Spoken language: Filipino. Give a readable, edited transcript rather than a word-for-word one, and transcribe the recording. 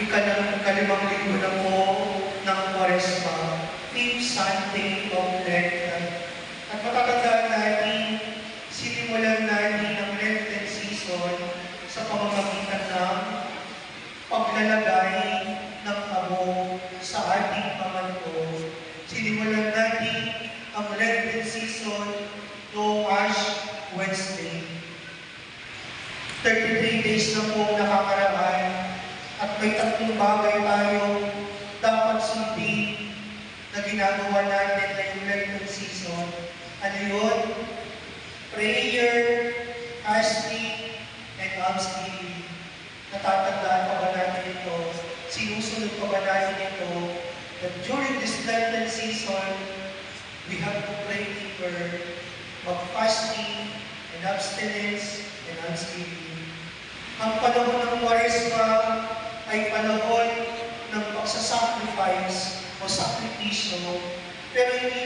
Ikalimang linggo na po ng Kwaresma, 5th Sunday of Lent. At matatandaan natin, sinimulan natin ang Lenten season sa pamamagitan ng paglalagay ng abo sa ating pamalo. Sinimulan natin ang Lenten season noong Ash Wednesday. 33 days na po nakakaraan at may tatlong bagay tayo dapat sundin na ginagawa natin ngayong Lenten season. Ano yun? Prayer, fasting, and almsgiving. Natatandaan pa ba natin ito? Sinusunod pa ba natin ito? That during this Lenten season, we have to pray deeper, mag-fasting, and abstinence, and almsgiving. Ang panahon ng Kwaresma ay panahon ng pagsasacrifice o sakripisyo, pero hindi